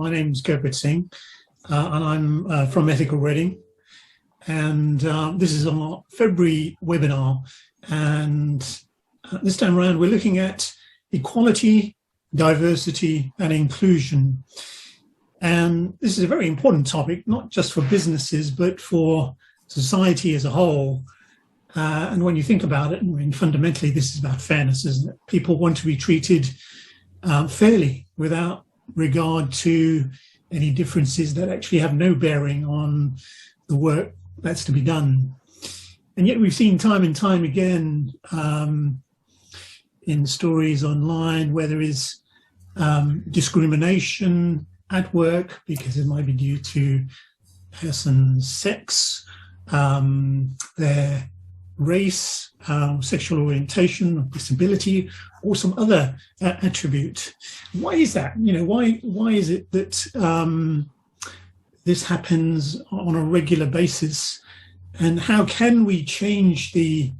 My name is Gurpreet Singh, and I'm from Ethical Reading. And this is our February webinar. And this time around, we're looking at equality, diversity, and inclusion. And this is a very important topic, not just for businesses, but for society as a whole. And when you think about it, I mean, fundamentally, this is about fairness, isn't it? People want to be treated fairly without regard to any differences that actually have no bearing on the work that's to be done. And yet we've seen time and time again in stories online where there is discrimination at work because it might be due to person's sex, their race, sexual orientation, or disability, or some other attribute. Why is that? You know, why is it that this happens on a regular basis? And how can we change the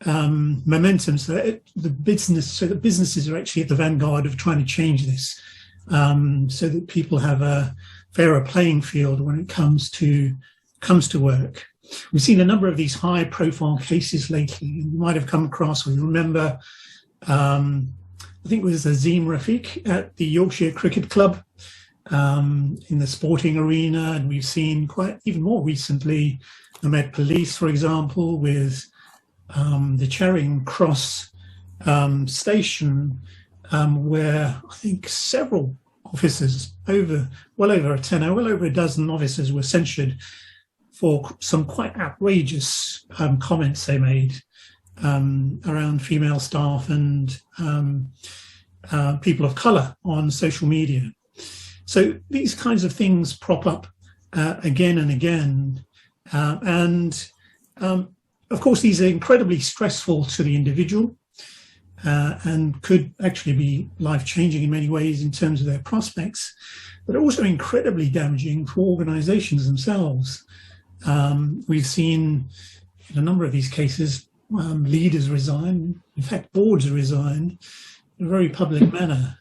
momentum so that businesses are actually at the vanguard of trying to change this, so that people have a fairer playing field when it comes to work? We've seen a number of these high-profile cases lately. You might have come across, or you remember, I think it was Azim Rafiq at the Yorkshire Cricket Club in the sporting arena, and we've seen quite even more recently the Met Police, for example, with the Charing Cross station, where I think several officers, well over a dozen officers were censured for some quite outrageous comments they made around female staff and people of colour on social media. So these kinds of things prop up again and again. And of course, these are incredibly stressful to the individual and could actually be life-changing in many ways in terms of their prospects, but also incredibly damaging for organisations themselves. We've seen in a number of these cases, leaders resign, in fact, boards resign in a very public manner.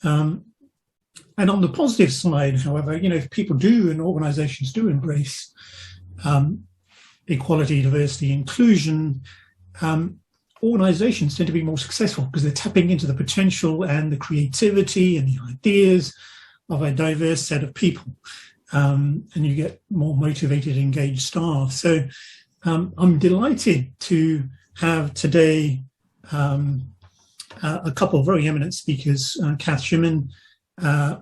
And on the positive side, however, you know, if people do and organisations do embrace equality, diversity, inclusion, organisations tend to be more successful because they're tapping into the potential and the creativity and the ideas of a diverse set of people. And you get more motivated, engaged staff. So I'm delighted to have today a couple of very eminent speakers, Kath Shimmin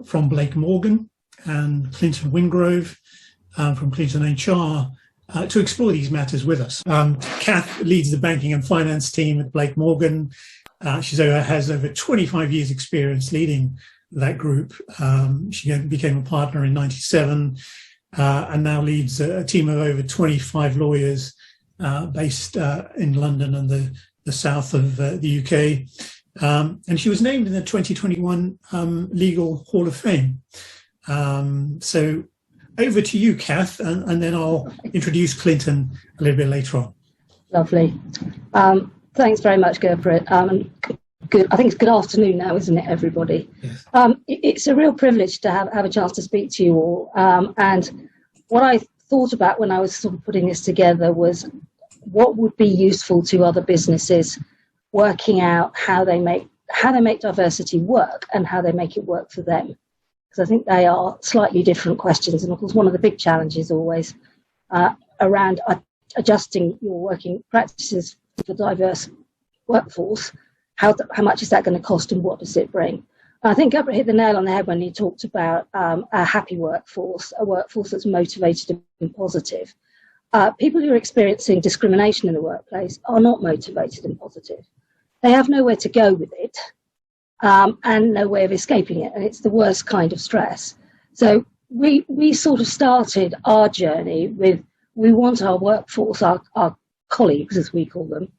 from Blake Morgan and Clinton Wingrove from Clinton HR, to explore these matters with us. Kath leads the banking and finance team at Blake Morgan. She has over 25 years experience leading that group. She became a partner in '97 and now leads a team of over 25 lawyers based in London and the south of the UK. And she was named in the 2021 Legal Hall of Fame. So over to you, Kath, and then I'll introduce Clinton a little bit later on. Lovely. Thanks very much, Gurpreet. Good. I think it's good afternoon now, isn't it, everybody? Yes. It's a real privilege to have a chance to speak to you all. And what I thought about when I was sort of putting this together was what would be useful to other businesses working out how they make diversity work and how they make it work for them. Because I think they are slightly different questions. And of course, one of the big challenges always around adjusting your working practices for diverse workforce. How much is that going to cost and what does it bring? I think Gurpreet hit the nail on the head when he talked about a happy workforce, a workforce that's motivated and positive. People who are experiencing discrimination in the workplace are not motivated and positive. They have nowhere to go with it and no way of escaping it. And it's the worst kind of stress. So we sort of started our journey with, we want our workforce, our colleagues, as we call them,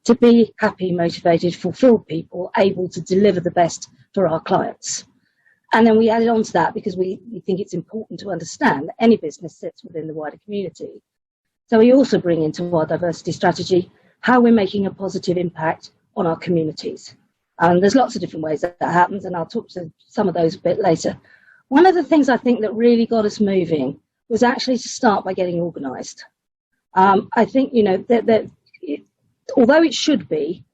to be happy, motivated, fulfilled people, able to deliver the best for our clients. And then we added on to that because we think it's important to understand that any business sits within the wider community. So we also bring into our diversity strategy how we're making a positive impact on our communities. And there's lots of different ways that happens, and I'll talk to some of those a bit later. One of the things I think that really got us moving was actually to start by getting organised. I think, although it should be,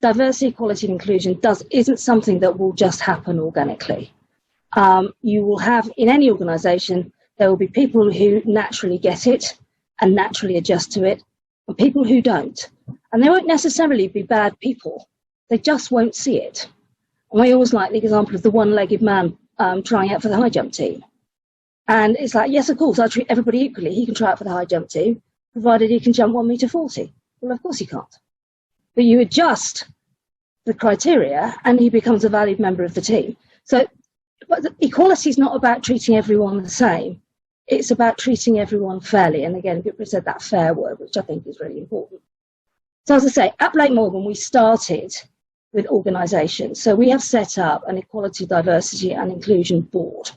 diversity, equality and inclusion isn't something that will just happen organically. You will have, in any organisation, there will be people who naturally get it and naturally adjust to it, and people who don't. And they won't necessarily be bad people. They just won't see it. And we always like the example of the one-legged man trying out for the high jump team. And it's like, yes, of course, I treat everybody equally. He can try out for the high jump team, provided he can jump 1 meter 40. Well, of course he can't. But you adjust the criteria and he becomes a valued member of the team. So but equality is not about treating everyone the same. It's about treating everyone fairly. And again, Guprit said that fair word, which I think is really important. So as I say, at Blake Morgan, we started with organisations. So we have set up an Equality, Diversity and Inclusion Board.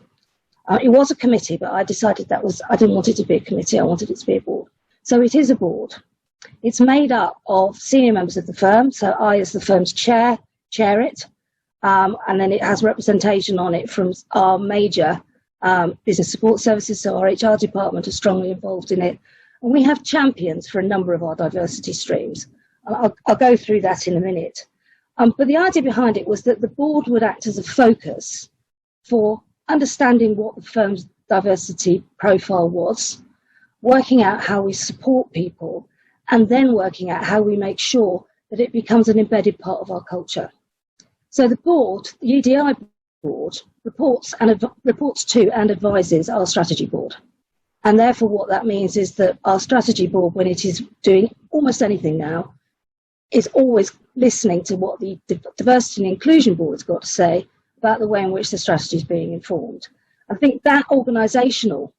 It was a committee, but I decided I didn't want it to be a committee, I wanted it to be a board. So it is a board. It's made up of senior members of the firm. So I, as the firm's chair it. And then it has representation on it from our major business support services. So our HR department is strongly involved in it. And we have champions for a number of our diversity streams. I'll go through that in a minute. But the idea behind it was that the board would act as a focus for understanding what the firm's diversity profile was, working out how we support people, and then working out how we make sure that it becomes an embedded part of our culture. So the board, the EDI board, reports to and advises our strategy board. And therefore what that means is that our strategy board, when it is doing almost anything now, is always listening to what the diversity and inclusion board's got to say about the way in which the strategy is being informed. I think that organisational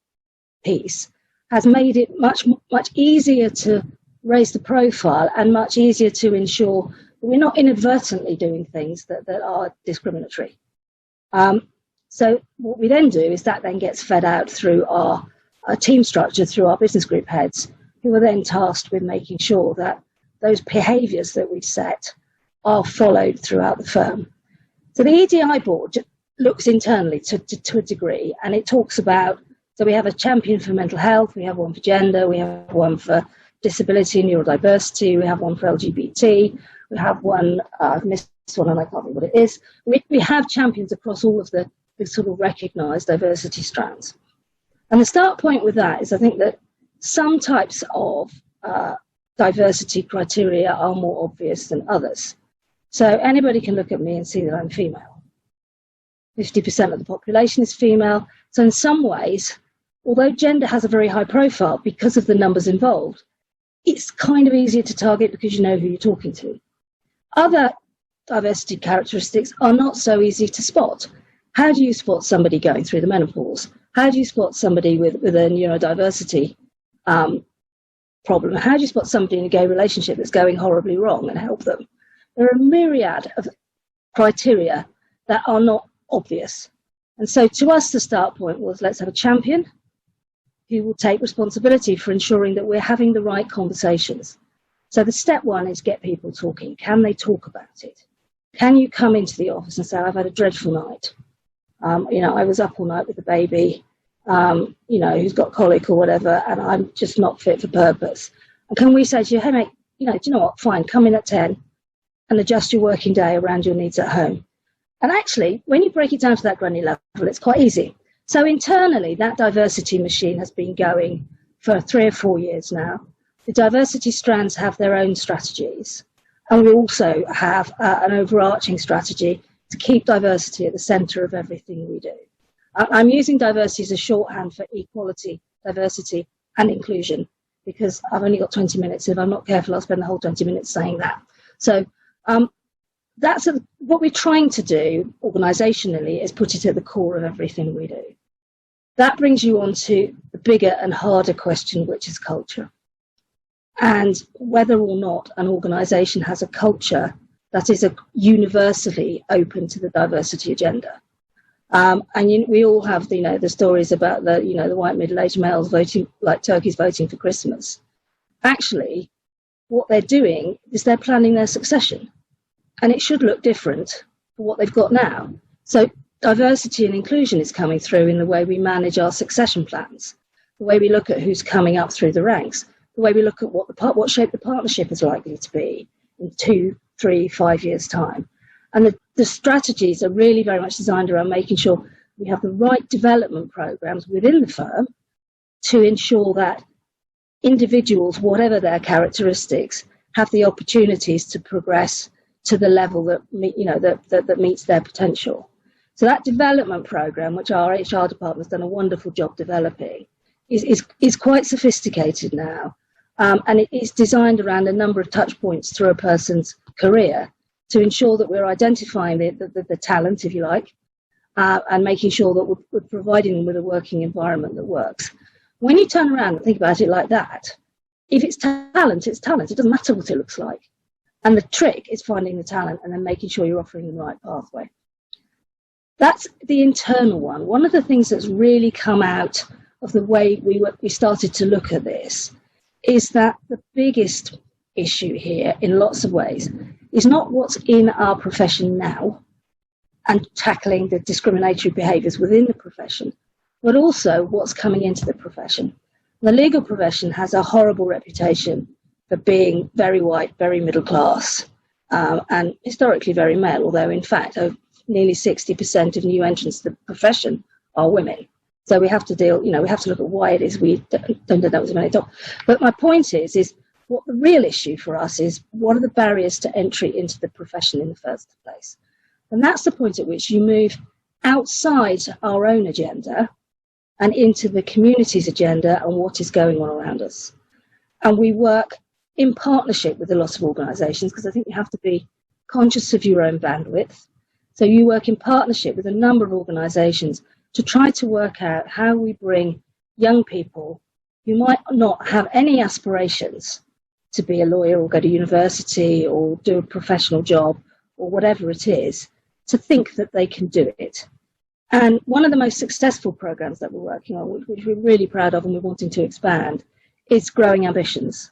piece has made it much easier to raise the profile and much easier to ensure that we're not inadvertently doing things that are discriminatory. So what we then do is that then gets fed out through our team structure, through our business group heads, who are then tasked with making sure that those behaviours that we set are followed throughout the firm. So the EDI board looks internally to a degree, and it talks about, so we have a champion for mental health, we have one for gender, we have one for disability and neurodiversity, we have one for LGBT, we have one, missed one and I can't remember what it is. We have champions across all of the sort of recognised diversity strands. And the start point with that is I think that some types of diversity criteria are more obvious than others. So anybody can look at me and see that I'm female. 50% of the population is female. So in some ways, although gender has a very high profile because of the numbers involved, it's kind of easier to target because you know who you're talking to. Other diversity characteristics are not so easy to spot. How do you spot somebody going through the menopause? How do you spot somebody with a neurodiversity problem? How do you spot somebody in a gay relationship that's going horribly wrong and help them? There are a myriad of criteria that are not obvious. And so to us, the start point was, let's have a champion who will take responsibility for ensuring that we're having the right conversations. So the step one is get people talking. Can they talk about it? Can you come into the office and say, I've had a dreadful night. I was up all night with the baby, who's got colic or whatever, and I'm just not fit for purpose. And can we say to you, hey, mate, do you know what? Fine, come in at 10 and adjust your working day around your needs at home. And actually, when you break it down to that granular level, it's quite easy. So internally, that diversity machine has been going for 3 or 4 years now. The diversity strands have their own strategies. And we also have an overarching strategy to keep diversity at the centre of everything we do. I'm using diversity as a shorthand for equality, diversity and inclusion, because I've only got 20 minutes. If I'm not careful, I'll spend the whole 20 minutes saying that. So that's what we're trying to do organisationally, is put it at the core of everything we do. That brings you on to the bigger and harder question, which is culture. And whether or not an organisation has a culture that is universally open to the diversity agenda. We all have, the stories about the white middle-aged males voting like turkeys voting for Christmas. Actually, what they're doing is they're planning their succession, and it should look different for what they've got now. So diversity and inclusion is coming through in the way we manage our succession plans, the way we look at who's coming up through the ranks, the way we look at what shape the partnership is likely to be in 2, 3, 5 years' time. And the strategies are really very much designed around making sure we have the right development programs within the firm to ensure that individuals, whatever their characteristics, have the opportunities to progress to the level that that meets their potential. So that development program, which our HR department has done a wonderful job developing, is quite sophisticated now, and it is designed around a number of touch points through a person's career to ensure that we're identifying the talent, if you like, and making sure that we're providing them with a working environment that works. When you turn around and think about it like that, if it's talent, it's talent. It doesn't matter what it looks like. And the trick is finding the talent and then making sure you're offering the right pathway. That's the internal one. One of the things that's really come out of the way we started to look at this is that the biggest issue here, in lots of ways, is not what's in our profession now and tackling the discriminatory behaviours within the profession, but also what's coming into the profession. The legal profession has a horrible reputation for being very white, very middle class, and historically very male, although in fact nearly 60% of new entrants to the profession are women. So we have to we have to look at why it is we don't do that with many top. But my point is what the real issue for us is, what are the barriers to entry into the profession in the first place? And that's the point at which you move outside our own agenda and into the community's agenda and what is going on around us. And we work in partnership with a lot of organisations, because I think you have to be conscious of your own bandwidth. So you work in partnership with a number of organisations to try to work out how we bring young people who might not have any aspirations to be a lawyer or go to university or do a professional job or whatever it is, to think that they can do it. And one of the most successful programs that we're working on, which we're really proud of and we're wanting to expand, is Growing Ambitions.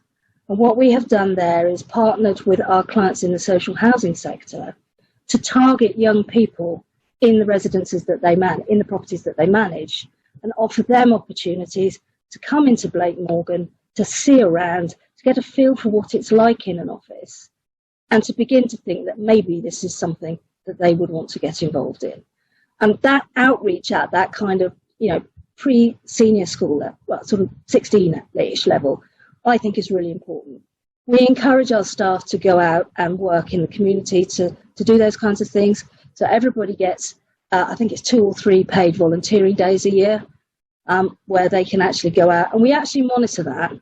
And what we have done there is partnered with our clients in the social housing sector to target young people in the residences that they in the properties that they manage, and offer them opportunities to come into Blake Morgan, to see around, to get a feel for what it's like in an office, and to begin to think that maybe this is something that they would want to get involved in. And that outreach at that kind of, pre-senior school level, well, sort of 16-ish level, I think is really important. We encourage our staff to go out and work in the community to do those kinds of things. So everybody gets, I think it's 2 or 3 paid volunteering days a year, where they can actually go out. And we actually monitor that.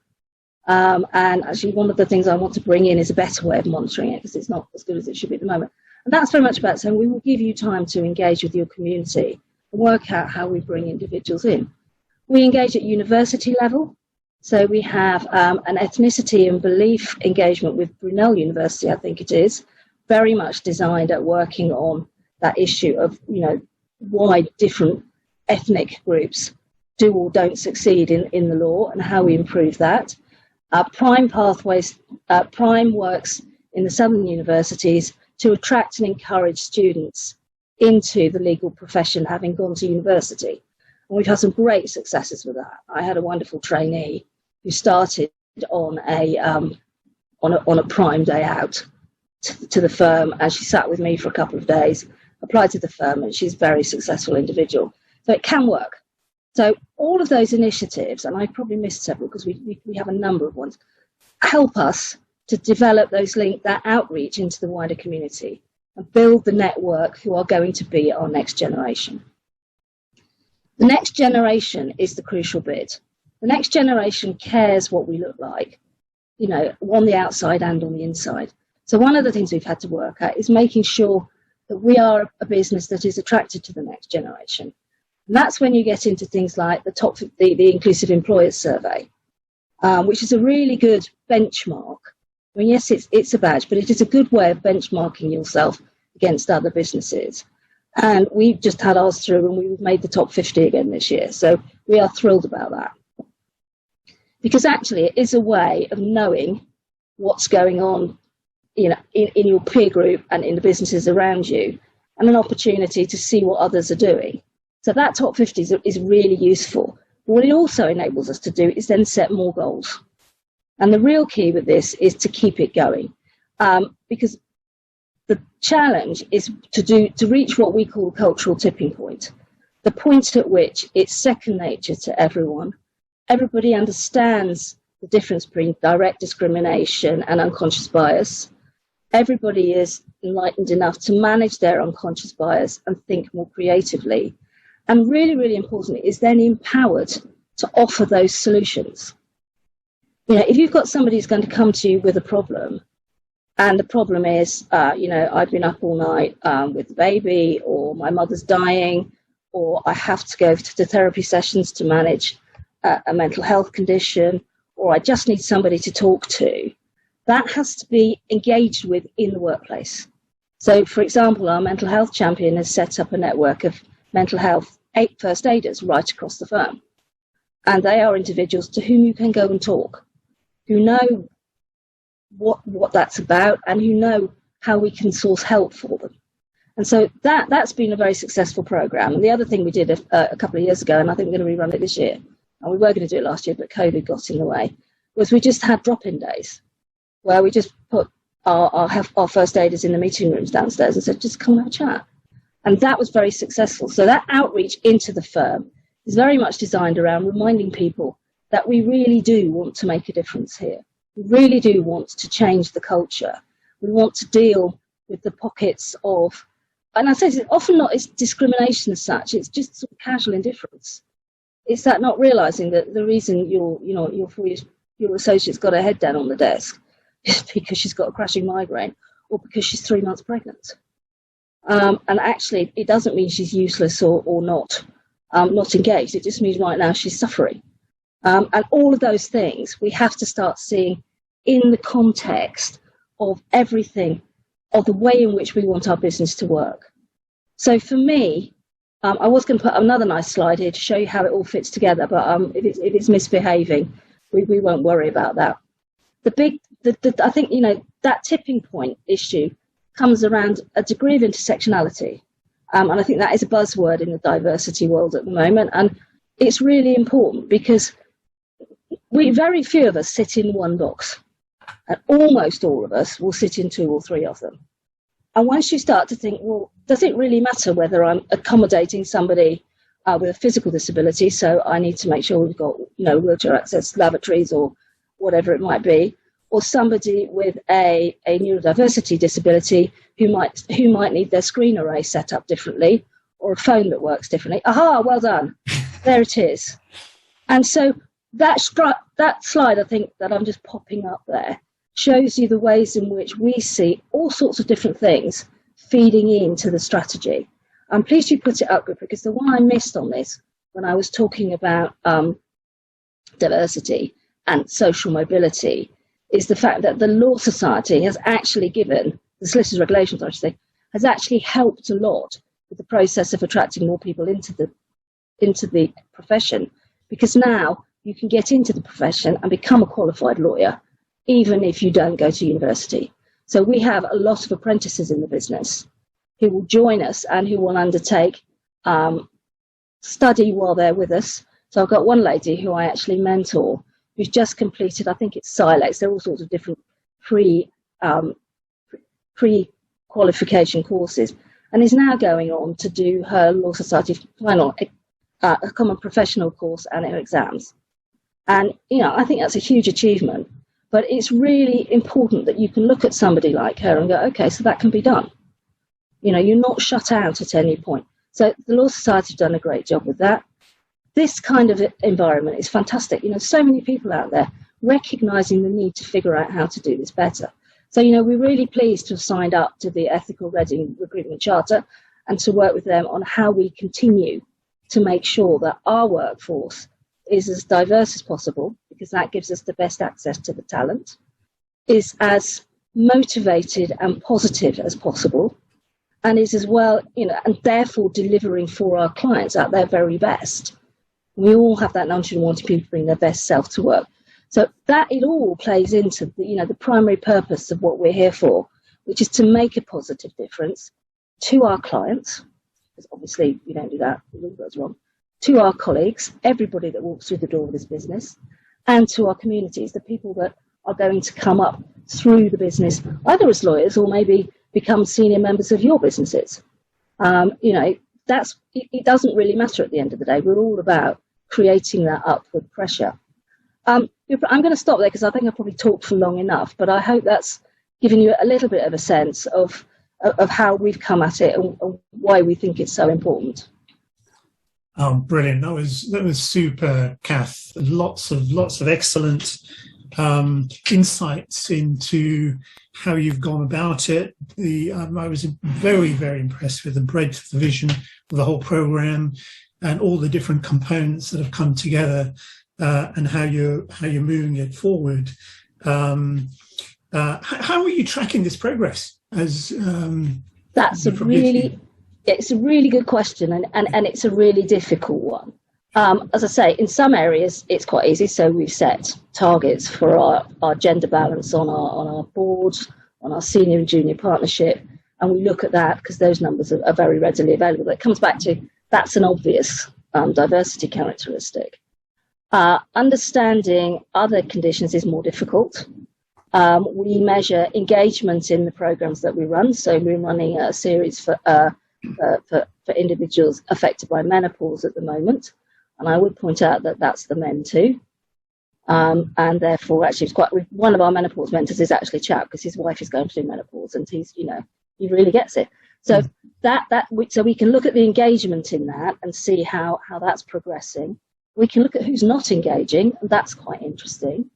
And actually one of the things I want to bring in is a better way of monitoring it, because it's not as good as it should be at the moment. And that's very much about saying we will give you time to engage with your community and work out how we bring individuals in. We engage at university level. So we have an ethnicity and belief engagement with Brunel University, I think it is, very much designed at working on that issue of, why different ethnic groups do or don't succeed in the law and how we improve that. Prime Pathways, Prime works in the southern universities to attract and encourage students into the legal profession having gone to university. And we've had some great successes with that. I had a wonderful trainee who started on a prime day out to the firm, and she sat with me for a couple of days, applied to the firm, and she's a very successful individual. So it can work. So all of those initiatives, and I probably missed several because we have a number of ones, help us to develop that outreach into the wider community and build the network who are going to be our next generation. The next generation is the crucial bit. The next generation cares what we look like, on the outside and on the inside. So one of the things we've had to work at is making sure that we are a business that is attracted to the next generation. And that's when you get into things like the Inclusive Employers Survey, which is a really good benchmark. I mean, yes, it's a badge, but it is a good way of benchmarking yourself against other businesses. And we've just had ours through, and we've made the top 50 again this year. So we are thrilled about that. Because actually it is a way of knowing what's going on, in your peer group and in the businesses around you, and an opportunity to see what others are doing. So that top 50 is really useful. But what it also enables us to do is then set more goals. And the real key with this is to keep it going, because the challenge is to reach what we call cultural tipping point, the point at which it's second nature to everyone. Everybody understands the difference between direct discrimination and unconscious bias. Everybody is enlightened enough to manage their unconscious bias and think more creatively. And really, really importantly, is then empowered to offer those solutions. If you've got somebody who's going to come to you with a problem, and the problem is, I've been up all night with the baby, or my mother's dying, or I have to go to therapy sessions to manage a mental health condition, or I just need somebody to talk to, that has to be engaged with in the workplace. So, for example, our mental health champion has set up a network of mental health first aiders right across the firm. And they are individuals to whom you can go and talk, who know what that's about, and who know how we can source help for them. And so that's been a very successful program. And the other thing we did a couple of years ago, and I think we're going to rerun it this year, and we were going to do it last year, but COVID got in the way, was we just had drop-in days where we just put our first aiders in the meeting rooms downstairs and said, just come and have a chat. And that was very successful. So that outreach into the firm is very much designed around reminding people that we really do want to make a difference here. We really do want to change the culture. We want to deal with the pockets of, and I say it's often not it's discrimination as such, it's just sort of casual indifference. It's that not realising that the reason your associate's got her head down on the desk is because she's got a crashing migraine or because she's 3 months pregnant. And actually, it doesn't mean she's useless or not engaged. It just means right now she's suffering. And all of those things we have to start seeing in the context of everything, of the way in which we want our business to work. So for me, I was going to put another nice slide here to show you how it all fits together, but if it's misbehaving, we won't worry about that. I think, that tipping point issue comes around a degree of intersectionality. And I think that is a buzzword in the diversity world at the moment. And it's really important because very few of us sit in one box. And almost all of us will sit in 2 or 3 of them. And once you start to think, well, does it really matter whether I'm accommodating somebody with a physical disability? So I need to make sure we've got, wheelchair access lavatories or whatever it might be, or somebody with a neurodiversity disability who might need their screen array set up differently, or a phone that works differently. Aha, well done. There it is. And so that slide, I think, that I'm just popping up there, shows you the ways in which we see all sorts of different things feeding into the strategy. I'm pleased you put it up, because the one I missed on this when I was talking about diversity and social mobility is the fact that the Law Society has actually given, the Solicitors Regulations, I should say, has actually helped a lot with the process of attracting more people into the profession, because now you can get into the profession and become a qualified lawyer even if you don't go to university. So we have a lot of apprentices in the business who will join us and who will undertake study while they're with us. So I've got one lady who I actually mentor who's just completed, I think it's SILEX, there are all sorts of different pre-qualification courses, and is now going on to do her Law Society final, a common professional course and her exams. And, I think that's a huge achievement. But it's really important that you can look at somebody like her and go, okay, so that can be done. You're not shut out at any point. So the Law Society have done a great job with that. This kind of environment is fantastic. So many people out there recognising the need to figure out how to do this better. So, we're really pleased to have signed up to the Ethical Reading Recruitment Charter and to work with them on how we continue to make sure that our workforce is as diverse as possible, because that gives us the best access to the talent, is as motivated and positive as possible, and is as well, and therefore delivering for our clients at their very best. We all have that notion of wanting people to bring their best self to work. So that it all plays into the primary purpose of what we're here for, which is to make a positive difference, to our clients, because obviously we don't do that, it all goes wrong, to our colleagues, everybody that walks through the door of this business, and to our communities, the people that are going to come up through the business, either as lawyers or maybe become senior members of your businesses. It doesn't really matter at the end of the day. We're all about creating that upward pressure. I'm going to stop there because I think I've probably talked for long enough, but I hope that's given you a little bit of a sense of how we've come at it and why we think it's so important. Oh, brilliant! That was super, Kath. Lots of excellent insights into how you've gone about it. I was very, very impressed with the breadth of the vision of the whole program and all the different components that have come together, and how you're moving it forward. How are you tracking this progress? It's a really good question, and it's a really difficult one. As I say, in some areas it's quite easy. So we've set targets for our gender balance on our board, on our senior and junior partnership, and we look at that because those numbers are very readily available. It comes back to that's an obvious diversity characteristic. Understanding other conditions is more difficult. We measure engagement in the programs that we run. So we're running a series for individuals affected by menopause at the moment. And I would point out that that's the men too. And therefore, actually, one of our menopause mentors is actually a chap because his wife is going through menopause and he really gets it. So so we can look at the engagement in that and see how that's progressing. We can look at who's not engaging, and that's quite interesting.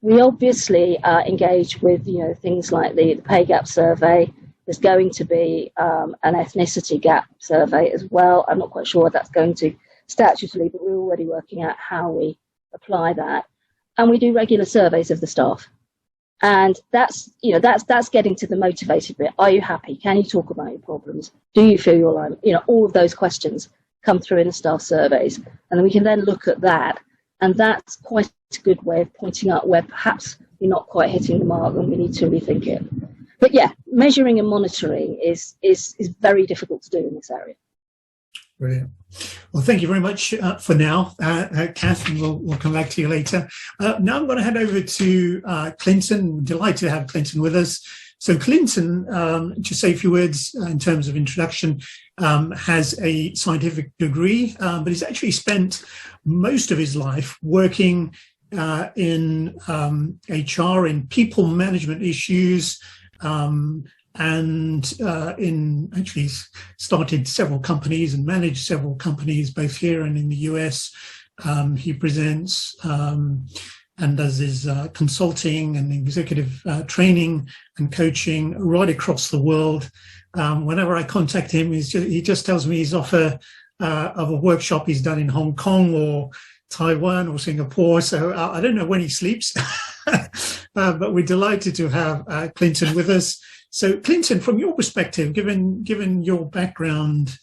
We obviously engage with things like the pay gap survey. There's going to be an ethnicity gap survey as well. I'm not quite sure what that's going to statutorily, but we're already working out how we apply that. And we do regular surveys of the staff. And that's getting to the motivated bit. Are you happy? Can you talk about your problems? Do you feel your alignment? All of those questions come through in the staff surveys. And then we can then look at that. And that's quite a good way of pointing out where perhaps you're not quite hitting the mark and we need to rethink it. But yeah, measuring and monitoring is very difficult to do in this area. Brilliant. Well, thank you very much for now, Kath, and we'll come back to you later. Now I'm going to head over to Clinton. Delighted to have Clinton with us. So Clinton, to say a few words in terms of introduction, has a scientific degree, but he's actually spent most of his life working in HR, in people management issues, and actually started several companies and managed several companies both here and in the US. He presents and does his consulting and executive training and coaching right across the world. Whenever I contact him, he just tells me he's off of a workshop he's done in Hong Kong or Taiwan or Singapore. So I don't know when he sleeps, but we're delighted to have Clinton with us. So Clinton, from your perspective, given your background,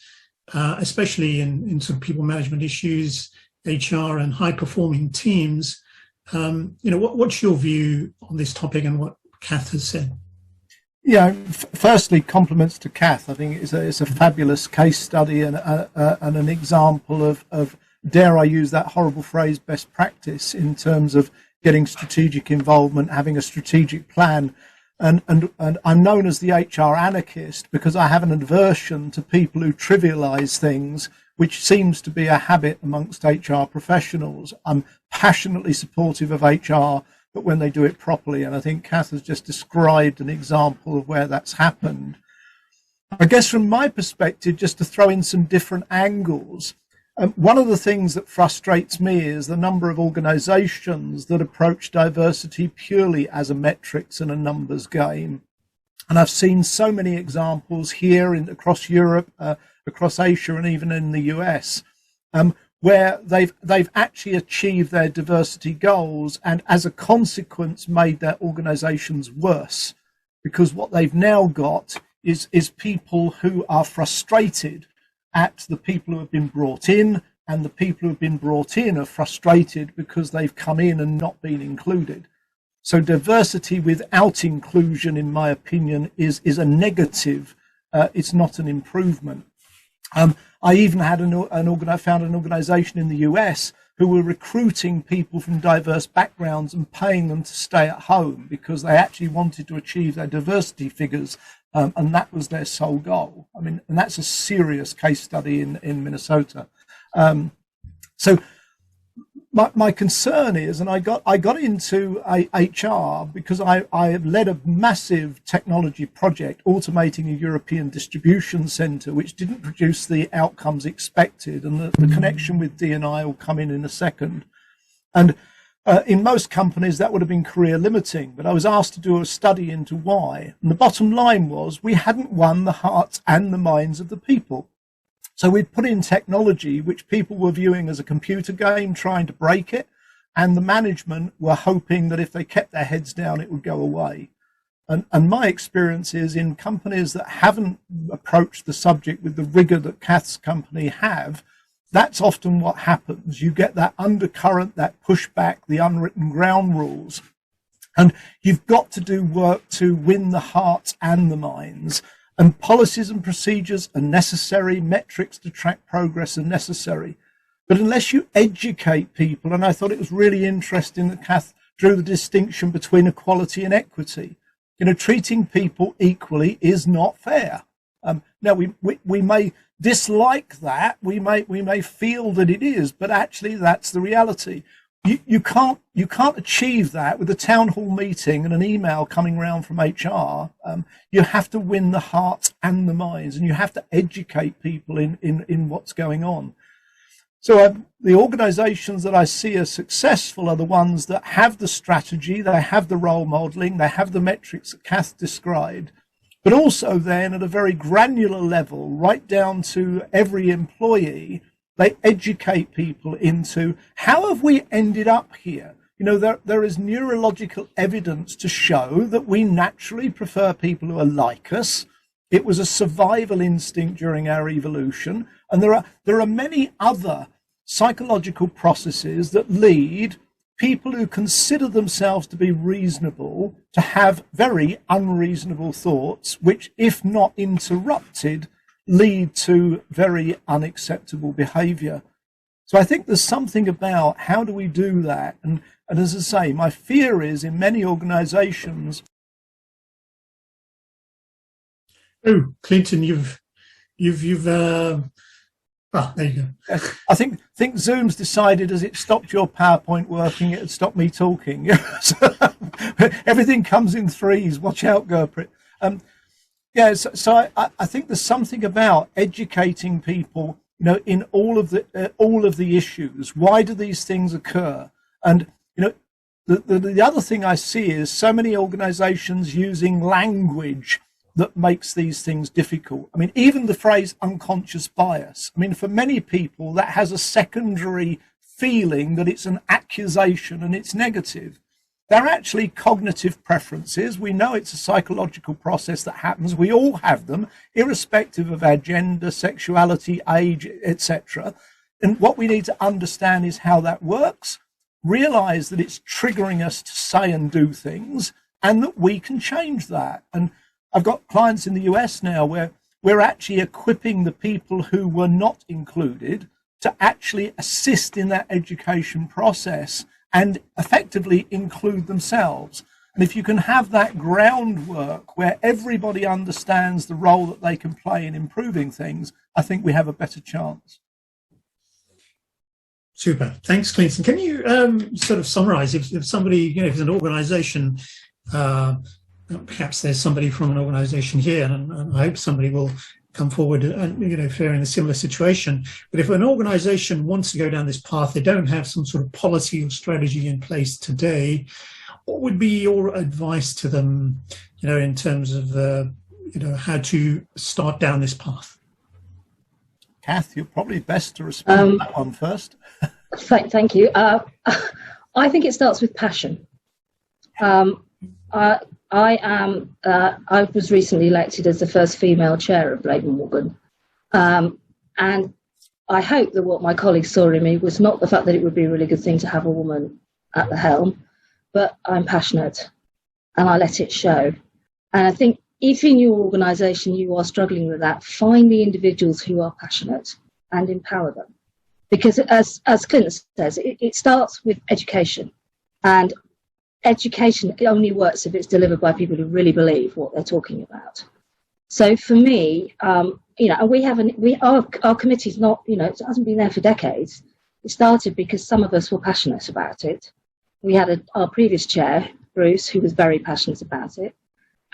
especially in sort of people management issues, HR and high performing teams, what's your view on this topic and what Kath has said? Yeah, firstly, compliments to Kath. I think it's a fabulous case study and an example of, dare I use that horrible phrase, best practice in terms of getting strategic involvement, having a strategic plan. And I'm known as the HR anarchist because I have an aversion to people who trivialize things, which seems to be a habit amongst HR professionals. I'm passionately supportive of HR, but when they do it properly, and I think Kath has just described an example of where that's happened. I guess from my perspective, just to throw in some different angles, one of the things that frustrates me is the number of organizations that approach diversity purely as a metrics and a numbers game. And I've seen so many examples here across Europe, across Asia, and even in the US, where they've actually achieved their diversity goals and as a consequence made their organizations worse, because what they've now got is people who are frustrated at the people who have been brought in, and the people who have been brought in are frustrated because they've come in and not been included. So diversity without inclusion, in my opinion, is a negative it's not an improvement. I even had found an organisation in the US who were recruiting people from diverse backgrounds and paying them to stay at home because they actually wanted to achieve their diversity figures, and that was their sole goal. I mean, and that's a serious case study in Minnesota. So my concern is, and I got into HR because I led a massive technology project automating a European distribution centre, which didn't produce the outcomes expected, and the connection with D&I will come in a second. And in most companies that would have been career limiting, but I was asked to do a study into why. And the bottom line was we hadn't won the hearts and the minds of the people. So we'd put in technology which people were viewing as a computer game, trying to break it, and the management were hoping that if they kept their heads down, it would go away. And my experience is in companies that haven't approached the subject with the rigor that Kath's company have, that's often what happens. You get that undercurrent, that pushback, the unwritten ground rules. And you've got to do work to win the hearts and the minds. And policies and procedures are necessary, metrics to track progress are necessary. But unless you educate people, and I thought it was really interesting that Kath drew the distinction between equality and equity. You know, treating people equally is not fair. Now, we may dislike that, we may feel that it is, but actually that's the reality. You can't achieve that with a town hall meeting and an email coming around from HR. You have to win the hearts and the minds, and you have to educate people in what's going on. So the organizations that I see as successful are the ones that have the strategy, they have the role modeling, they have the metrics that Kath described, but also then at a very granular level, right down to every employee, they educate people into how have we ended up here? You know, there is neurological evidence to show that we naturally prefer people who are like us. It was a survival instinct during our evolution. And there are many other psychological processes that lead people who consider themselves to be reasonable to have very unreasonable thoughts, which, if not interrupted, lead to very unacceptable behavior. So I think there's something about how do we do that? And as I say, my fear is in many organizations. Oh, Clinton, you've there you go. I think Zoom's decided as it stopped your PowerPoint working, it had stopped me talking. So, everything comes in threes. Watch out, Gurpreet. Yeah, so I think there's something about educating people, you know, in all of the issues. Why do these things occur? And you know, the other thing I see is so many organizations using language that makes these things difficult. I mean, even the phrase unconscious bias. I mean, for many people, that has a secondary feeling that it's an accusation and it's negative. They're actually cognitive preferences. We know it's a psychological process that happens. We all have them, irrespective of our gender, sexuality, age, etc. And what we need to understand is how that works, realize that it's triggering us to say and do things, and that we can change that. And I've got clients in the US now where we're actually equipping the people who were not included to actually assist in that education process and effectively include themselves. And if you can have that groundwork where everybody understands the role that they can play in improving things, I think we have a better chance. Super. Thanks, Clinton. Can you sort of summarize if somebody, you know, if an organization, perhaps there's somebody from an organization here, and I hope somebody will come forward and, you know, if they're in a similar situation. But if an organization wants to go down this path, they don't have some sort of policy or strategy in place today, what would be your advice to them, you know, in terms of, you know, how to start down this path? Kath, you're probably best to respond to that one first. Thank you. I think it starts with passion. I was recently elected as the first female chair of Labour Morgan, and I hope that what my colleagues saw in me was not the fact that it would be a really good thing to have a woman at the helm, but I'm passionate and I let it show. And I think if in your organisation you are struggling with that, find the individuals who are passionate and empower them. Because as Clinton says, it starts with education, and education only works if it's delivered by people who really believe what they're talking about. So for me, our committee's not, it hasn't been there for decades. It started because some of us were passionate about it. We had our previous chair, Bruce, who was very passionate about it.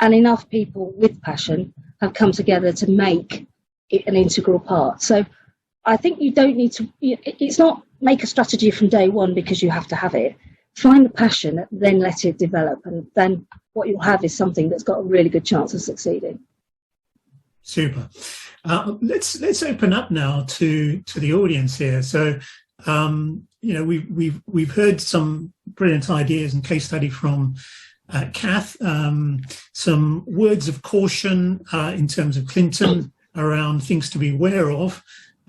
And enough people with passion have come together to make it an integral part. So I think you don't need to, it's not make a strategy from day one because you have to have it. Find the passion, then let it develop. And then what you'll have is something that's got a really good chance of succeeding. Super. Let's open up now to the audience here. So, we've heard some brilliant ideas and case study from Kath, some words of caution in terms of Clinton around things to be aware of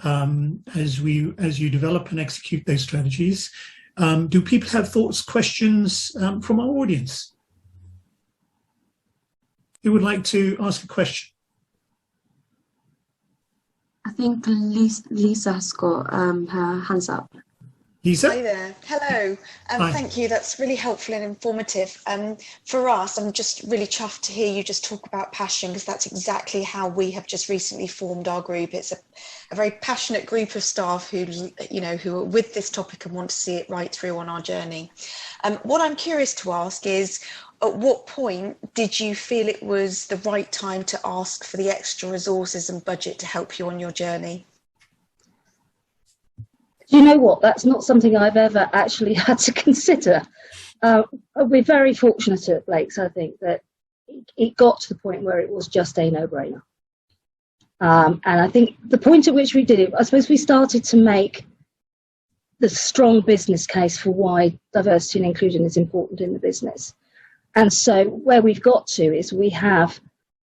as you develop and execute those strategies. Do people have thoughts, questions from our audience? Who would like to ask a question? I think Lisa's got her hands up. Lisa? Hi there. Hello. Thank you. That's really helpful and informative. For us, I'm just really chuffed to hear you just talk about passion, because that's exactly how we have just recently formed our group. It's a very passionate group of staff who are with this topic and want to see it right through on our journey. What I'm curious to ask is, at what point did you feel it was the right time to ask for the extra resources and budget to help you on your journey? You know what? That's not something I've ever actually had to consider. We're very fortunate at Blakes, I think, that it got to the point where it was just a no-brainer. And I think the point at which we did it, I suppose we started to make the strong business case for why diversity and inclusion is important in the business. And so where we've got to is we have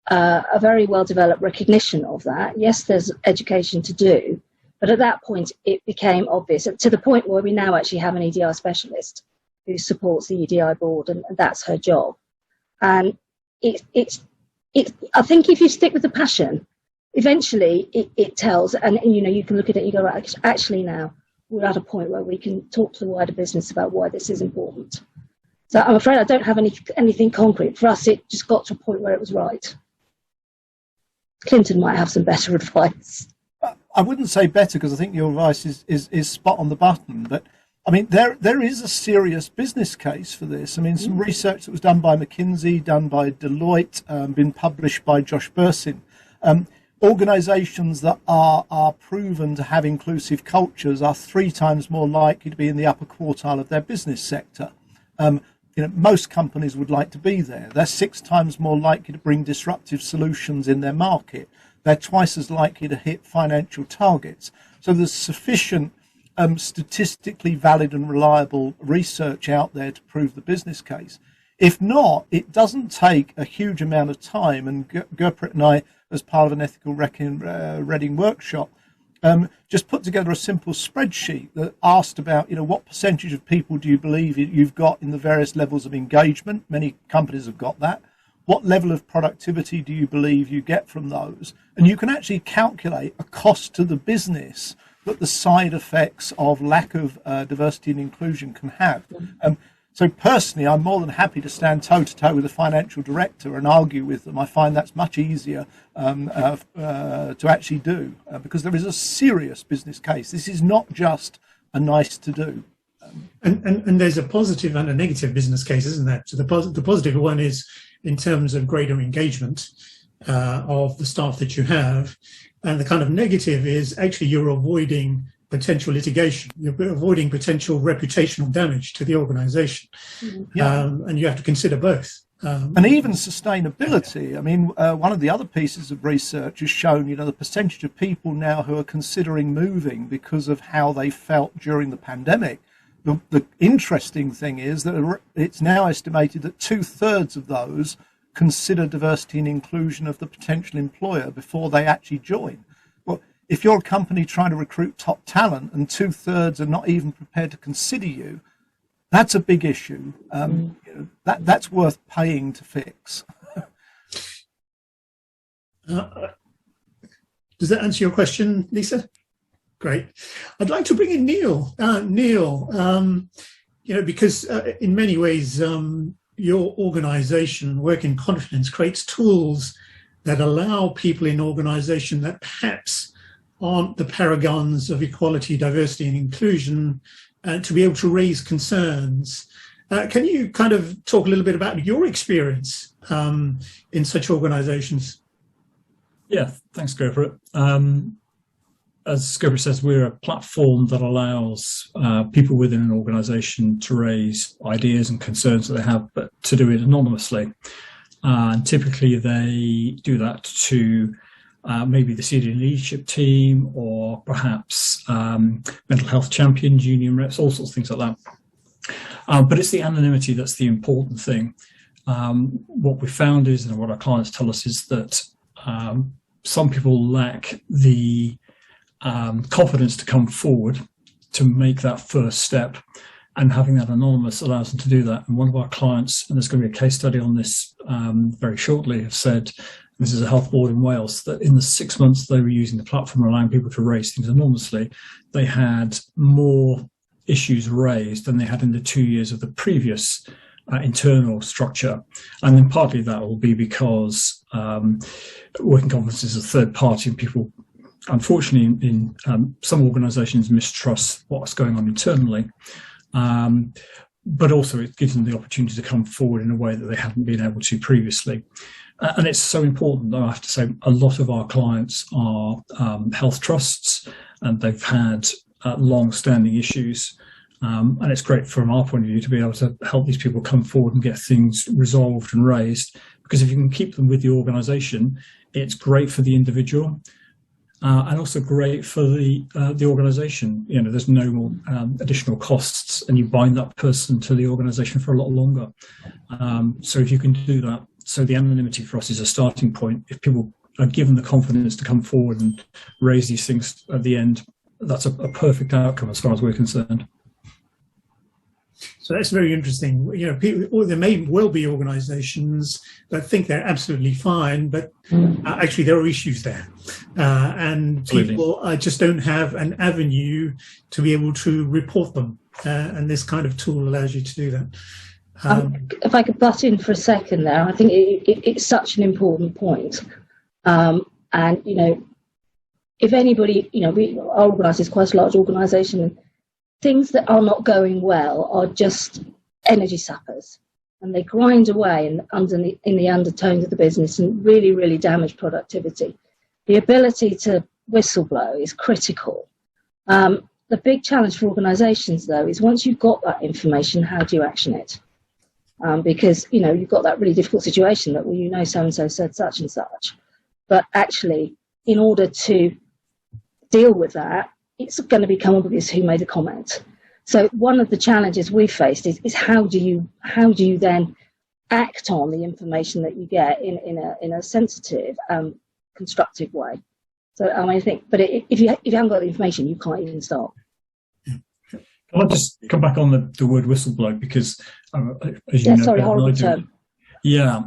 a very well-developed recognition of that. Yes, there's education to do, but at that point it became obvious, to the point where we now actually have an EDI specialist who supports the EDI board, and that's her job. And I think if you stick with the passion, eventually it tells, and you can look at it and you go, right, actually now we're at a point where we can talk to the wider business about why this is important. So I'm afraid I don't have anything concrete. For us, it just got to a point where it was right. Clinton might have some better advice. I wouldn't say better, because I think your advice is spot on the button. But I mean, there is a serious business case for this. I mean, some research that was done by McKinsey, done by Deloitte, been published by Josh Bersin. Organisations that are proven to have inclusive cultures are 3 times more likely to be in the upper quartile of their business sector. Most companies would like to be there. They're 6 times more likely to bring disruptive solutions in their market. They're twice as likely to hit financial targets. So there's sufficient statistically valid and reliable research out there to prove the business case. If not, it doesn't take a huge amount of time. And Gurpreet and I, as part of an ethical Reading workshop, just put together a simple spreadsheet that asked about, what percentage of people do you believe you've got in the various levels of engagement? Many companies have got that. What level of productivity do you believe you get from those? And you can actually calculate a cost to the business that the side effects of lack of diversity and inclusion can have. So personally, I'm more than happy to stand toe-to-toe with a financial director and argue with them. I find that's much easier to actually do because there is a serious business case. This is not just a nice to do. And there's a positive and a negative business case, isn't there? So the positive one is in terms of greater engagement of the staff that you have. And the kind of negative is actually you're avoiding potential litigation. You're avoiding potential reputational damage to the organisation. And you have to consider both. And even sustainability. I mean, one of the other pieces of research has shown, the percentage of people now who are considering moving because of how they felt during the pandemic. The interesting thing is that it's now estimated that 2/3 of those consider diversity and inclusion of the potential employer before they actually join. Well, if you're a company trying to recruit top talent and 2/3 are not even prepared to consider you, that's a big issue. That's worth paying to fix. Does that answer your question, Lisa? Great. I'd like to bring in Neil. Neil, because in many ways, your organization, Work in Confidence, creates tools that allow people in organization that perhaps aren't the paragons of equality, diversity, and inclusion to be able to raise concerns. Can you kind of talk a little bit about your experience in such organizations? Yeah, thanks, Gurpreet. As Gurpreet says, we're a platform that allows people within an organisation to raise ideas and concerns that they have, but to do it anonymously. And typically they do that to maybe the senior leadership team, or perhaps mental health champions, union reps, all sorts of things like that. But it's the anonymity that's the important thing. What we found is, and what our clients tell us, is that some people lack the confidence to come forward to make that first step, and having that anonymous allows them to do that. And one of our clients, and there's going to be a case study on this very shortly, have said, this is a health board in Wales, that in the 6 months they were using the platform, allowing people to raise things anonymously, they had more issues raised than they had in the 2 years of the previous internal structure. And then partly that will be because Working Confidence is a third party, and people, unfortunately, in some organisations mistrust what's going on internally. But also it gives them the opportunity to come forward in a way that they hadn't been able to previously. And it's so important, though, I have to say, a lot of our clients are health trusts, and they've had long-standing issues. And it's great from our point of view to be able to help these people come forward and get things resolved and raised, because if you can keep them with the organisation, it's great for the individual. And also great for the organisation. There's no more additional costs, and you bind that person to the organisation for a lot longer. So if you can do that, so the anonymity for us is a starting point. If people are given the confidence to come forward and raise these things at the end, that's a perfect outcome as far as we're concerned. So that's very interesting. People, there may well be organisations that think they're absolutely fine, but actually there are issues there, and people just don't have an avenue to be able to report them. And this kind of tool allows you to do that. If I could butt in for a second there, I think it's such an important point. And if anybody, our organisation is quite a large organisation. Things that are not going well are just energy sappers, and they grind away in the undertones of the business and really, really damage productivity. The ability to whistleblow is critical. The big challenge for organisations, though, is once you've got that information, how do you action it? Because, you've got that really difficult situation that, so-and-so said such and such. But actually, in order to deal with that, it's going to become obvious who made a comment. So one of the challenges we faced is how do you then act on the information that you get in a sensitive, constructive way? So I think, but if you haven't got the information, you can't even start. Can I just come back on the word whistleblow, because as you know, sorry, horrible term. Yeah,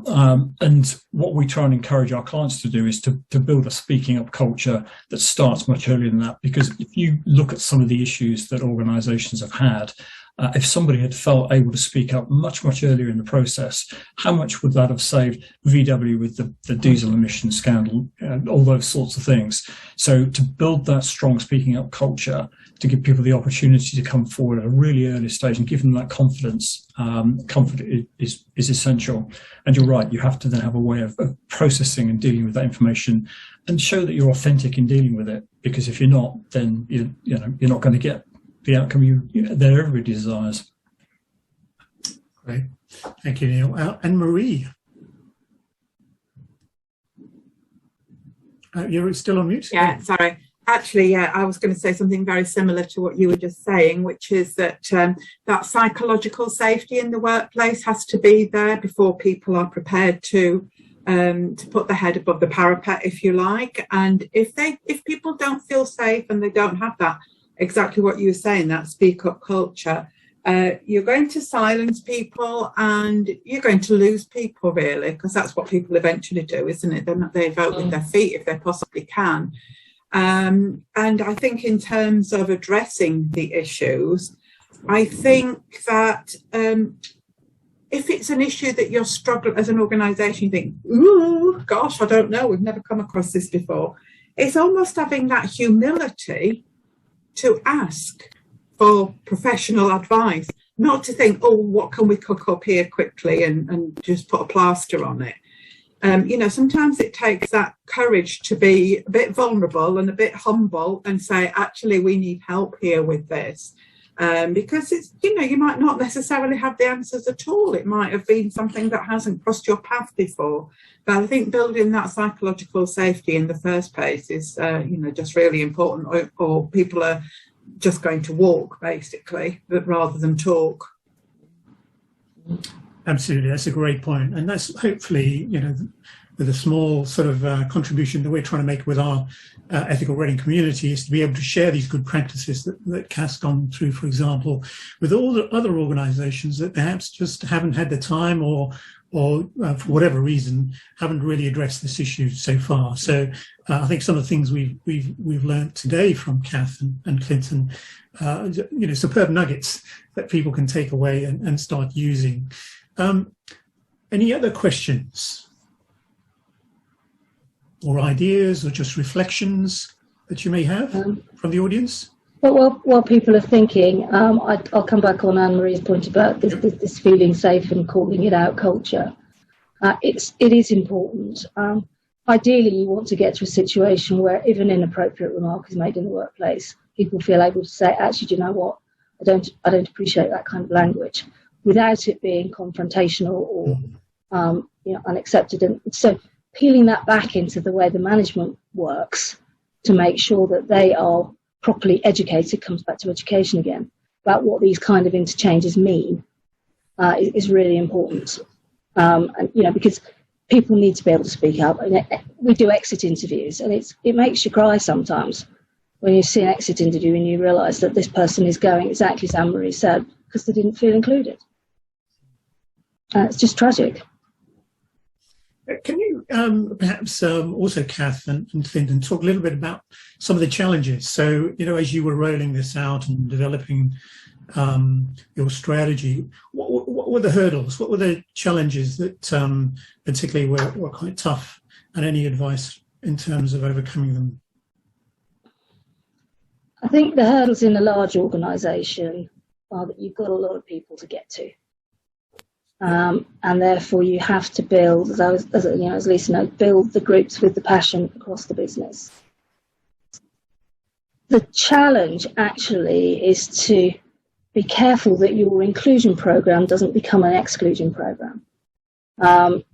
and what we try and encourage our clients to do is to build a speaking up culture that starts much earlier than that. Because if you look at some of the issues that organisations have had, if somebody had felt able to speak up much, much earlier in the process, how much would that have saved VW with the diesel emission scandal, all those sorts of things? So to build that strong speaking up culture, to give people the opportunity to come forward at a really early stage and give them that confidence, comfort is essential. And you're right, you have to then have a way of processing and dealing with that information, and show that you're authentic in dealing with it. Because if you're not, then you're not going to get the outcome that everybody desires. Great, thank you, Neil. And Marie, you're still on mute? Yeah, sorry. Actually, yeah, I was going to say something very similar to what you were just saying, which is that that psychological safety in the workplace has to be there before people are prepared to put their head above the parapet, if you like. And if people don't feel safe and they don't have that, exactly what you were saying, that speak up culture, you're going to silence people and you're going to lose people, really, because that's what people eventually do, isn't it? They vote with their feet if they possibly can. And I think in terms of addressing the issues, I think that if it's an issue that you're struggling as an organisation, you think, ooh, gosh, I don't know, we've never come across this before. It's almost having that humility to ask for professional advice, not to think, oh, what can we cook up here quickly and just put a plaster on it. You know, sometimes it takes that courage to be a bit vulnerable and a bit humble and say, actually, we need help here with this. Because it's, you know, you might not necessarily have the answers at all. It might have been something that hasn't crossed your path before. But I think building that psychological safety in the first place is, you know, just really important, or people are just going to walk, basically, but rather than talk. Absolutely, that's a great point. And that's hopefully, you know, with a small sort of contribution that we're trying to make with our ethical writing community, is to be able to share these good practices that Cath's gone through, for example, with all the other organisations that perhaps just haven't had the time or for whatever reason haven't really addressed this issue so far. So I think some of the things we've learned today from Cath and Clinton, you know, superb nuggets that people can take away and start using. Any other questions or ideas or just reflections that you may have from the audience? Well, while people are thinking, I'll come back on Anne-Marie's point about this feeling safe and calling it out culture. It is important. Ideally, you want to get to a situation where if an inappropriate remark is made in the workplace, people feel able to say, actually, do you know what? I don't appreciate that kind of language, without it being confrontational or you know, unaccepted. And so peeling that back into the way the management works to make sure that they are properly educated, comes back to education again, about what these kind of interchanges mean is really important. And, you know, because people need to be able to speak up. And we do exit interviews, and it makes you cry sometimes when you see an exit interview and you realise that this person is going exactly as Anne-Marie said, because they didn't feel included. It's just tragic. Can you perhaps also, Cath and Clinton, talk a little bit about some of the challenges? So, you know, as you were rolling this out and developing your strategy, what were the hurdles? What were the challenges that particularly were quite tough, and any advice in terms of overcoming them? I think the hurdles in a large organisation are that you've got a lot of people to get to. And therefore you have to build, as Lisa knows, build the groups with the passion across the business. The challenge actually is to be careful that your inclusion program doesn't become an exclusion program.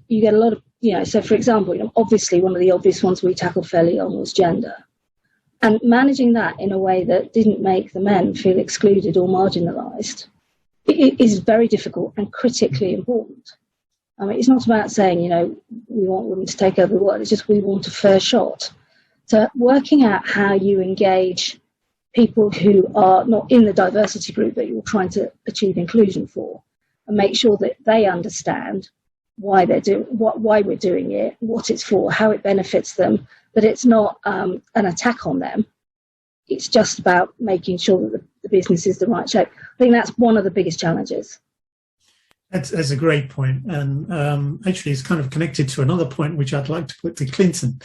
You get a lot of, you know, so for example, you know, obviously one of the obvious ones we tackled fairly on was gender. And managing that in a way that didn't make the men feel excluded or marginalised, it is very difficult and critically important. I mean, it's not about saying, you know, we want women to take over the world, it's just we want a fair shot. So working out how you engage people who are not in the diversity group that you're trying to achieve inclusion for, and make sure that they understand why why we're doing it, what it's for, how it benefits them, that it's not an attack on them. It's just about making sure that the business is the right shape. I think that's one of the biggest challenges. That's a great point. And actually, it's kind of connected to another point which I'd like to put to Clinton,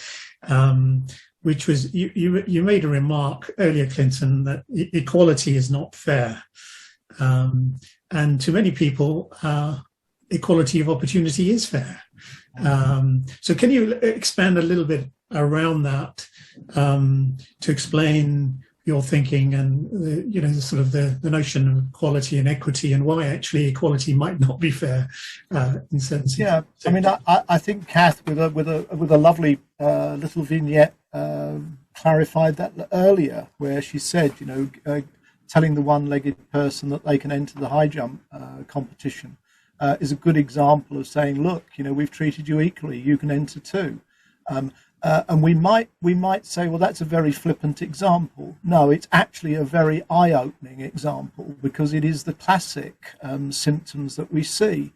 which was you made a remark earlier, Clinton, that equality is not fair. And to many people, equality of opportunity is fair. So can you expand a little bit around that to explain your thinking and the notion of equality and equity, and why actually equality might not be fair in sense. Yeah, I mean, I think Cath with a lovely little vignette clarified that earlier, where she said, you know, telling the one-legged person that they can enter the high jump competition is a good example of saying, look, you know, we've treated you equally, you can enter too. And we might say, well, that's a very flippant example. No, it's actually a very eye-opening example, because it is the classic symptoms that we see.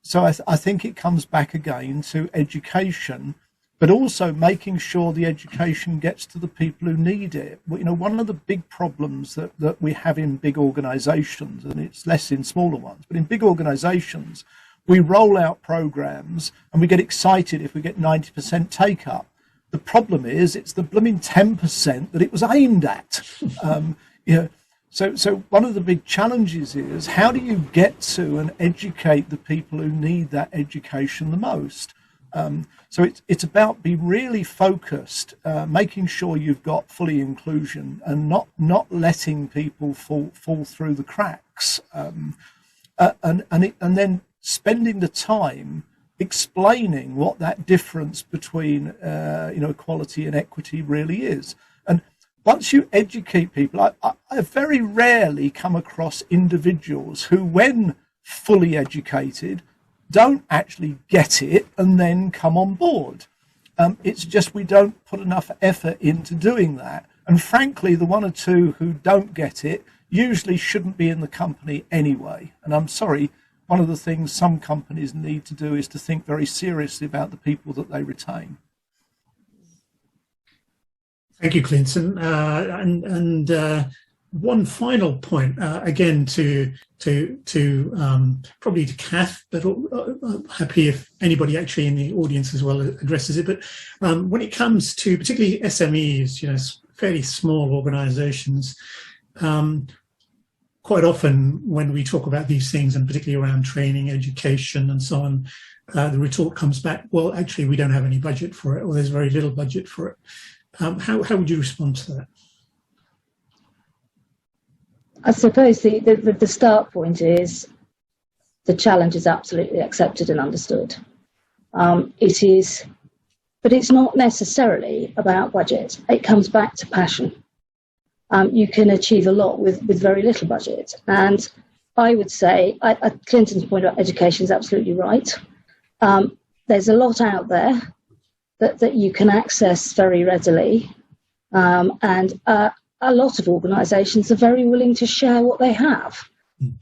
So I think it comes back again to education, but also making sure the education gets to the people who need it. You know, one of the big problems that we have in big organizations, and it's less in smaller ones, but in big organizations, we roll out programs and we get excited if we get 90% take up. The problem is it's the blooming 10% that it was aimed at. So one of the big challenges is, how do you get to and educate the people who need that education the most? So it's about being really focused, making sure you've got fully inclusion and not letting people fall through the cracks, and then spending the time explaining what that difference between equality and equity really is. And once you educate people, I very rarely come across individuals who, when fully educated, don't actually get it and then come on board. It's just we don't put enough effort into doing that. And frankly, the one or two who don't get it usually shouldn't be in the company anyway. And I'm sorry, one of the things some companies need to do is to think very seriously about the people that they retain. Thank you, Clinton. And one final point, again, to probably to Kath, but I'm happy if anybody actually in the audience as well addresses it. But when it comes to particularly SMEs, fairly small organisations, quite often when we talk about these things, and particularly around training, education, and so on, the retort comes back, well, actually, we don't have any budget for it, or there's very little budget for it. How would you respond to that? I suppose the start point is the challenge is absolutely accepted and understood. It is, but it's not necessarily about budget. It comes back to passion. You can achieve a lot with very little budget. And I would say, Clinton's point about education is absolutely right. There's a lot out there that you can access very readily. And a lot of organisations are very willing to share what they have.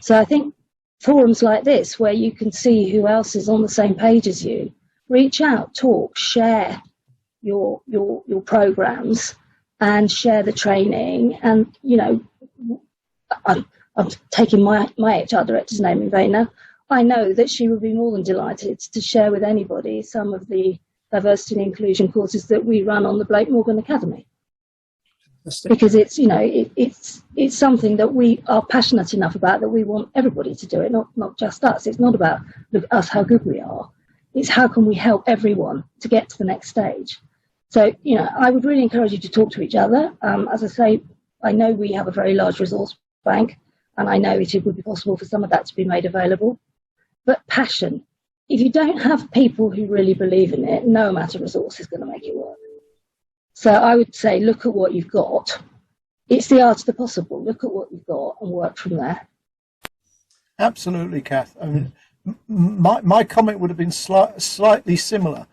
So I think forums like this, where you can see who else is on the same page as you, reach out, talk, share your programmes and share the training. And, I'm taking my HR director's name in vain now. I know that she would be more than delighted to share with anybody some of the diversity and inclusion courses that we run on the Blake Morgan Academy. Because it's it's something that we are passionate enough about that we want everybody to do it, not just us. It's not about us, how good we are. It's how can we help everyone to get to the next stage. So, I would really encourage you to talk to each other. As I say, I know we have a very large resource bank, and I know it would be possible for some of that to be made available. But passion, if you don't have people who really believe in it, no amount of resource is going to make it work. So I would say, look at what you've got. It's the art of the possible. Look at what you've got and work from there. Absolutely, Kath. I mean, my comment would have been slightly similar.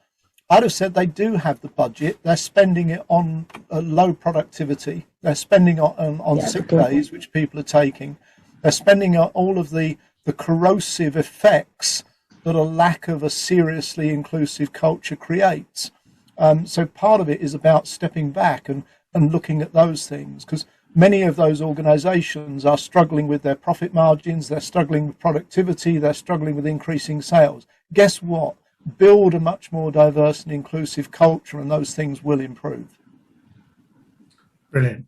I'd have said they do have the budget. They're spending it on low productivity. They're spending on sick days, which people are taking. They're spending on all of the corrosive effects that a lack of a seriously inclusive culture creates. So part of it is about stepping back and looking at those things, because many of those organisations are struggling with their profit margins, they're struggling with productivity, they're struggling with increasing sales. Guess what? Build a much more diverse and inclusive culture, and those things will improve. Brilliant.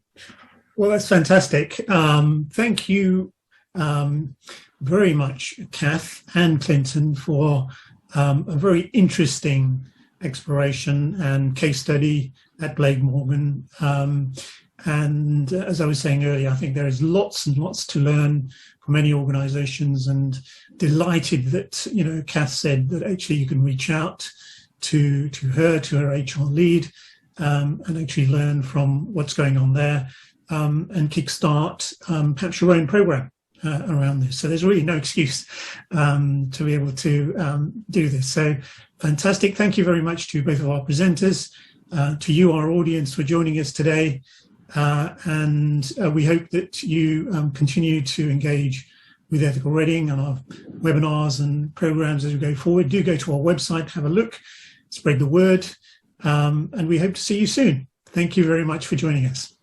Well, that's fantastic. Thank you very much, Kath and Clinton, for a very interesting exploration and case study at Blake Morgan. And as I was saying earlier, I think there is lots and lots to learn from many organisations, and delighted that, Kath said that actually you can reach out to her HR lead, and actually learn from what's going on there, and kickstart perhaps your own programme around this. So there's really no excuse to be able to do this. So fantastic. Thank you very much to both of our presenters, to you, our audience, for joining us today. And we hope that you continue to engage with Ethical Reading and our webinars and programs as we go forward. Do go to our website, have a look, spread the word, and we hope to see you soon. Thank you very much for joining us.